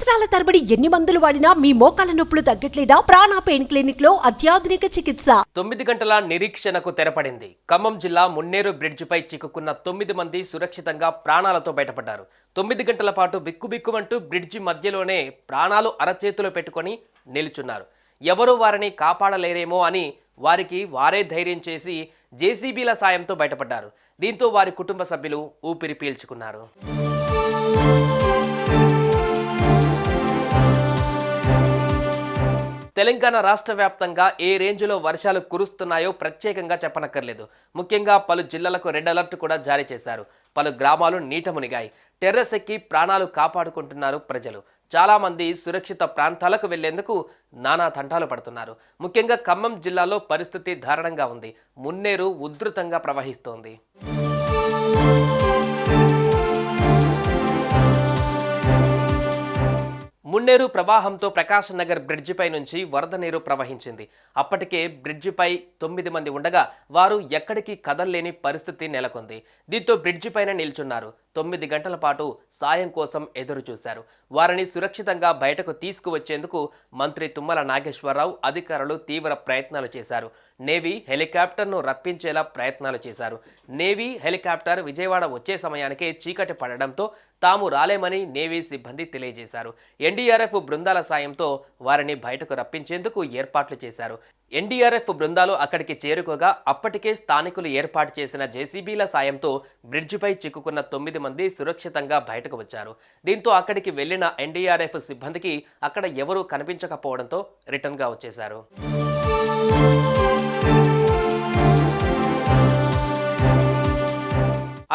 సంవత్సరాల తరబడి ఎన్ని మందులు వాడినా మీ మోకాల నొప్పులు తగ్గట్లేదా? ప్రాణ పెయిన్ క్లినిక్ లో అత్యాధునిక చికిత్స. 9 గంటల నిరీక్షణకు తెరపడింది. ఖమ్మం జిల్లా మున్నేరు బ్రిడ్జిపై చిక్కుకున్న 9 మంది సురక్షితంగా ప్రాణాలతో బయటపడ్డారు. 9 గంటల పాటు బిక్కుబిక్కుమంటూ బ్రిడ్జి మధ్యలోనే ప్రాణాలు అరచేతిలో పెట్టుకొని నిలుచున్నారు. ఎవరూ వారిని కాపాడలేరేమో అని వారికి వారే ధైర్యం చేసి జేసీబీల సాయంతో బయటపడ్డారు. దీంతో వారి కుటుంబ సభ్యులు ఊపిరి పీల్చుకున్నారు. తెలంగాణ రాష్ట్ర వ్యాప్తంగా ఏ రేంజ్లో వర్షాలు కురుస్తున్నాయో ప్రత్యేకంగా చెప్పనక్కర్లేదు. ముఖ్యంగా పలు జిల్లాలకు రెడ్ అలర్ట్ కూడా జారీ చేశారు. పలు గ్రామాలు నీట మునిగాయి. టెర్రస్ ఎక్కి ప్రాణాలు కాపాడుకుంటున్నారు ప్రజలు. చాలా మంది సురక్షిత ప్రాంతాలకు వెళ్లేందుకు నానా తంటాలు పడుతున్నారు. ముఖ్యంగా ఖమ్మం జిల్లాలో పరిస్థితి దారుణంగా ఉంది. మున్నేరు ఉధృతంగా ప్రవహిస్తోంది. మున్నేరు ప్రవాహంతో ప్రకాశ్ నగర్ బ్రిడ్జిపై నుంచి వరద నీరు ప్రవహించింది. అప్పటికే బ్రిడ్జిపై 9 మంది ఉండగా వారు ఎక్కడికి కదల్లేని పరిస్థితి నెలకొంది. దీంతో బ్రిడ్జిపైన నిల్చున్నారు. 9 గంటల పాటు సాయం కోసం ఎదురు చూశారు. వారిని సురక్షితంగా బయటకు తీసుకువచ్చేందుకు మంత్రి తుమ్మల నాగేశ్వరరావు అధికారులు తీవ్ర ప్రయత్నాలు చేశారు. నేవీ హెలికాప్టర్ను రప్పించేలా ప్రయత్నాలు చేశారు. నేవీ హెలికాప్టర్ విజయవాడ వచ్చే సమయానికే చీకటి పడడంతో తాము రాలేమని నేవీ సిబ్బంది తెలియజేశారు. ఎన్డీఆర్ఎఫ్ బృందాల సాయంతో వారిని బయటకు రప్పించేందుకు ఏర్పాట్లు చేశారు. ఎన్డీఆర్ఎఫ్ బృందాలు అక్కడికి చేరుకోగా అప్పటికే స్థానికులు ఏర్పాటు చేసిన జేసీబీల సాయంతో బ్రిడ్జిపై చిక్కుకున్న 9 మంది సురక్షితంగా బయటకు వచ్చారు. దీంతో అక్కడికి వెళ్లిన ఎన్డీఆర్ఎఫ్ సిబ్బందికి అక్కడ ఎవరూ కనిపించకపోవడంతో రిటర్న్గా వచ్చేశారు.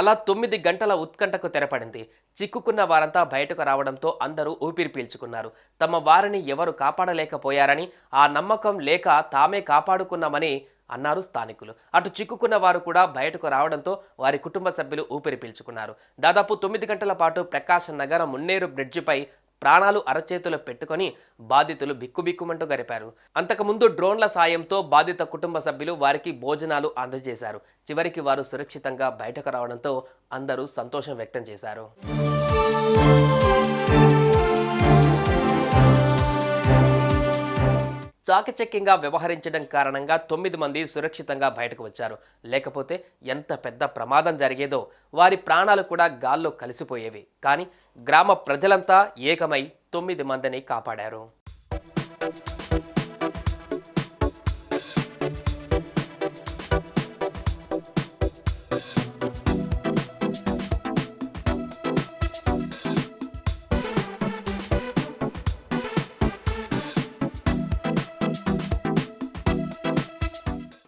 అలా 9 గంటల ఉత్కంఠకు తెరపడింది. చిక్కుకున్న వారంతా బయటకు రావడంతో అందరూ ఊపిరి పీల్చుకున్నారు. తమ వారిని ఎవరు కాపాడలేకపోయారని, ఆ నమ్మకం లేక తామే కాపాడుకున్నామని అన్నారు స్థానికులు. అటు చిక్కుకున్న వారు కూడా బయటకు రావడంతో వారి కుటుంబ సభ్యులు ఊపిరి పీల్చుకున్నారు. దాదాపు 9 గంటల పాటు ప్రకాశ్ నగర మున్నేరు బ్రిడ్జిపై ప్రాణాలు అరచేతులు పెట్టుకొని బాధితులు బిక్కుబిక్కుమంటూ గడిపారు. అంతకుముందు డ్రోన్ల సాయంతో బాధిత కుటుంబ సభ్యులు వారికి భోజనాలు అందజేశారు. చివరికి వారు సురక్షితంగా బయటకు రావడంతో అందరూ సంతోషం వ్యక్తం చేశారు. చాకచక్యంగా వ్యవహరించడం కారణంగా 9 మంది సురక్షితంగా బయటకు వచ్చారు. లేకపోతే ఎంత పెద్ద ప్రమాదం జరిగేదో, వారి ప్రాణాలు కూడా గాల్లో కలిసిపోయేవి. కానీ గ్రామ ప్రజలంతా ఏకమై 9 మందిని కాపాడారు.